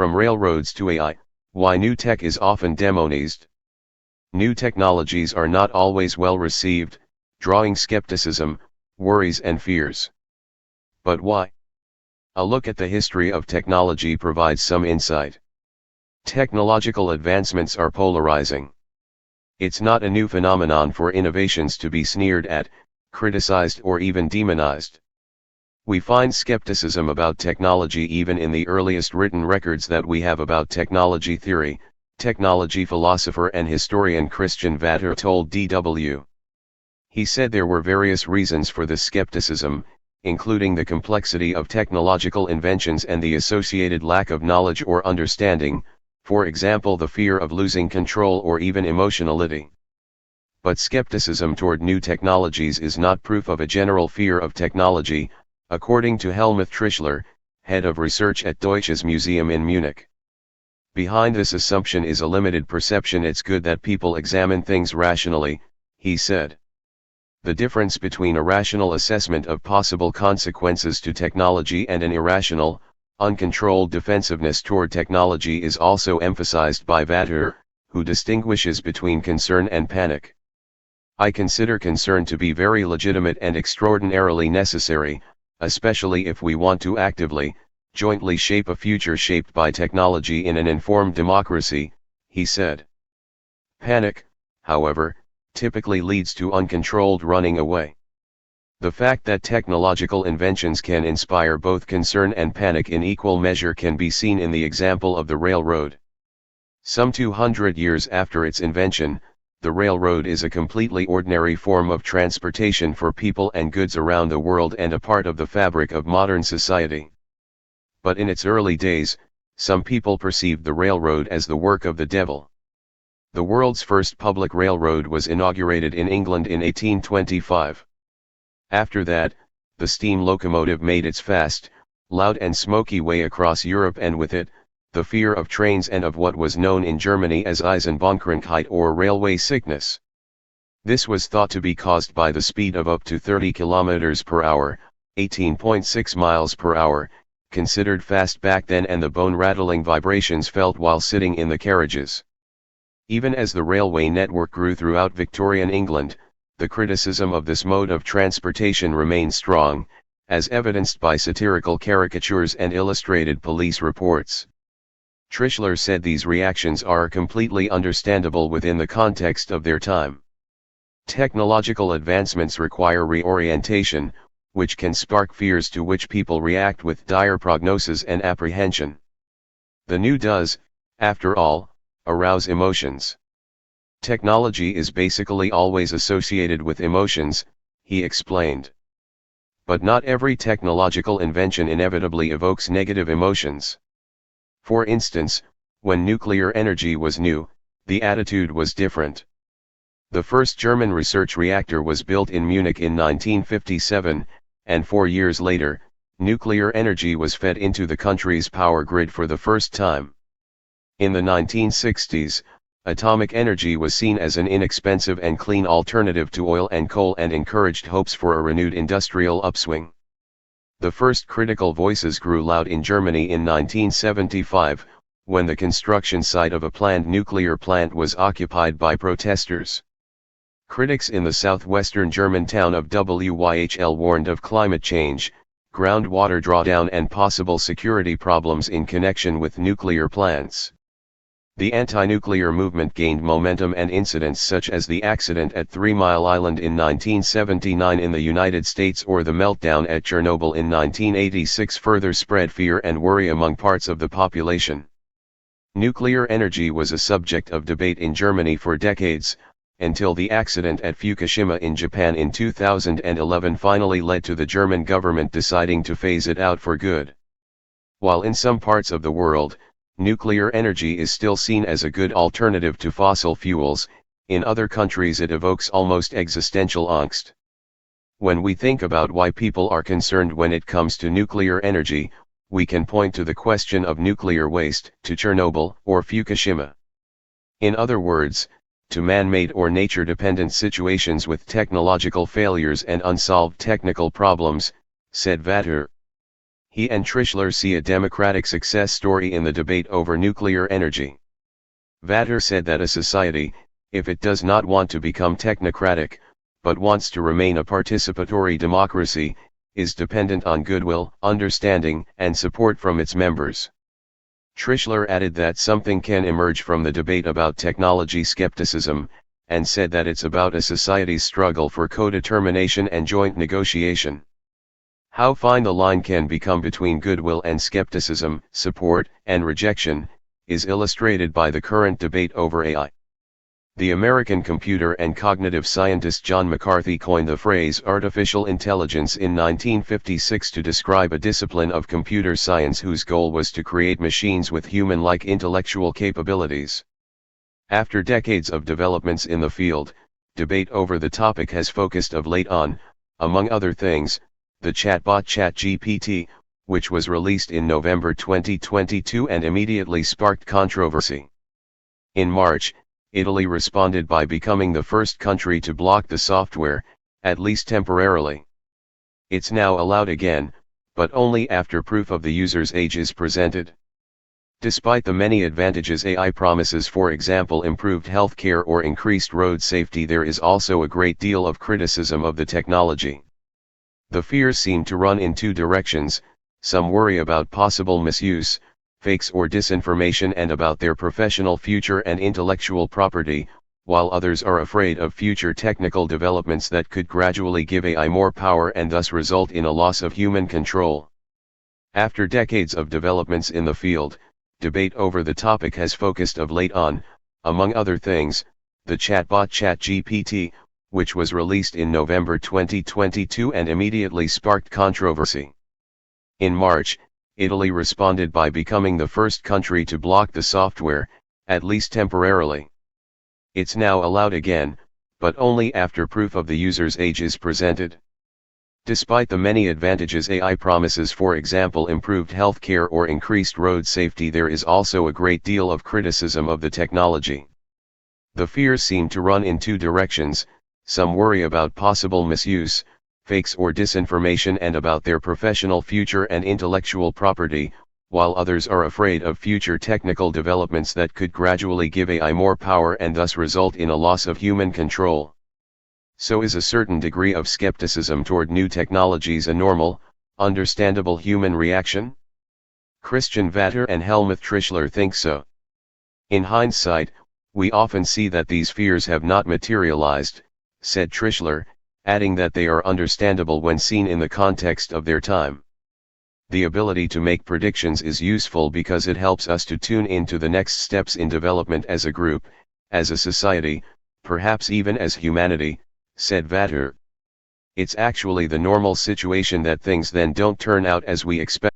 From railroads to AI, why new tech is often demonized. New technologies are not always well received, drawing skepticism, worries and fears. But why? A look at the history of technology provides some insight. Technological advancements are polarizing. It's not a new phenomenon for innovations to be sneered at, criticized or even demonized. We find skepticism about technology even in the earliest written records that we have about technology theory. Technology philosopher and historian Christian Vatter told D.W. He said there were various reasons for this skepticism, including the complexity of technological inventions and the associated lack of knowledge or understanding, for example the fear of losing control or even emotionality. But skepticism toward new technologies is not proof of a general fear of technology, according to Helmuth Trischler, head of research at Deutsches Museum in Munich. Behind this assumption is a limited perception. It's good that people examine things rationally, he said. The difference between a rational assessment of possible consequences to technology and an irrational, uncontrolled defensiveness toward technology is also emphasized by Vatter, who distinguishes between concern and panic. I consider concern to be very legitimate and extraordinarily necessary, especially if we want to actively, jointly shape a future shaped by technology in an informed democracy, he said. Panic, however, typically leads to uncontrolled running away. The fact that technological inventions can inspire both concern and panic in equal measure can be seen in the example of the railroad. Some 200 years after its invention, the railroad is a completely ordinary form of transportation for people and goods around the world and a part of the fabric of modern society. But in its early days, some people perceived the railroad as the work of the devil. The world's first public railroad was inaugurated in England in 1825. After that, the steam locomotive made its fast, loud and smoky way across Europe, and with it, the fear of trains and of what was known in Germany as Eisenbahnkrankheit or railway sickness. This was thought to be caused by the speed of up to 30 km per hour, 18.6 miles per hour, considered fast back then, and the bone-rattling vibrations felt while sitting in the carriages. Even as the railway network grew throughout Victorian England, the criticism of this mode of transportation remained strong, as evidenced by satirical caricatures and illustrated police reports. Trischler said these reactions are completely understandable within the context of their time. Technological advancements require reorientation, which can spark fears to which people react with dire prognosis and apprehension. The new does, after all, arouse emotions. Technology is basically always associated with emotions, he explained. But not every technological invention inevitably evokes negative emotions. For instance, when nuclear energy was new, the attitude was different. The first German research reactor was built in Munich in 1957, and 4 years later, nuclear energy was fed into the country's power grid for the first time. In the 1960s, atomic energy was seen as an inexpensive and clean alternative to oil and coal and encouraged hopes for a renewed industrial upswing. The first critical voices grew loud in Germany in 1975, when the construction site of a planned nuclear plant was occupied by protesters. Critics in the southwestern German town of Wyhl warned of climate change, groundwater drawdown and possible security problems in connection with nuclear plants. The anti-nuclear movement gained momentum, and incidents such as the accident at 3 Mile Island in 1979 in the United States or the meltdown at Chernobyl in 1986 further spread fear and worry among parts of the population. Nuclear energy was a subject of debate in Germany for decades, until the accident at Fukushima in Japan in 2011 finally led to the German government deciding to phase it out for good. While in some parts of the world, nuclear energy is still seen as a good alternative to fossil fuels, in other countries it evokes almost existential angst. When we think about why people are concerned when it comes to nuclear energy, we can point to the question of nuclear waste, to Chernobyl or Fukushima. In other words, to man-made or nature-dependent situations with technological failures and unsolved technical problems, said Vatter. He and Trishler see a democratic success story in the debate over nuclear energy. Vatter said that a society, if it does not want to become technocratic, but wants to remain a participatory democracy, is dependent on goodwill, understanding, and support from its members. Trishler added that something can emerge from the debate about technology skepticism, and said that it's about a society's struggle for co-determination and joint negotiation. How fine the line can become between goodwill and skepticism, support and rejection, is illustrated by the current debate over AI. The American computer and cognitive scientist John McCarthy coined the phrase artificial intelligence in 1956 to describe a discipline of computer science whose goal was to create machines with human-like intellectual capabilities. After decades of developments in the field, debate over the topic has focused of late on, among other things, the chatbot ChatGPT, which was released in November 2022 and immediately sparked controversy. In March, Italy responded by becoming the first country to block the software, at least temporarily. It's now allowed again, but only after proof of the user's age is presented. Despite the many advantages AI promises, for example improved healthcare or increased road safety, there is also a great deal of criticism of the technology. The fears seem to run in two directions: some worry about possible misuse, fakes or disinformation, and about their professional future and intellectual property, while others are afraid of future technical developments that could gradually give AI more power and thus result in a loss of human control. After decades of developments in the field, debate over the topic has focused of late on, among other things, the chatbot ChatGPT, which was released in November 2022 and immediately sparked controversy. In March, Italy responded by becoming the first country to block the software, at least temporarily. It's now allowed again, but only after proof of the user's age is presented. Despite the many advantages AI promises, for example improved healthcare or increased road safety, there is also a great deal of criticism of the technology. The fears seem to run in two directions: some worry about possible misuse, fakes or disinformation, and about their professional future and intellectual property, while others are afraid of future technical developments that could gradually give AI more power and thus result in a loss of human control. So is a certain degree of skepticism toward new technologies a normal, understandable human reaction? Christian Vatter and Helmuth Trishler think so. In hindsight, we often see that these fears have not materialized, said Trishler, adding that they are understandable when seen in the context of their time. The ability to make predictions is useful because it helps us to tune into the next steps in development as a group, as a society, perhaps even as humanity, said Vatter. It's actually the normal situation that things then don't turn out as we expect.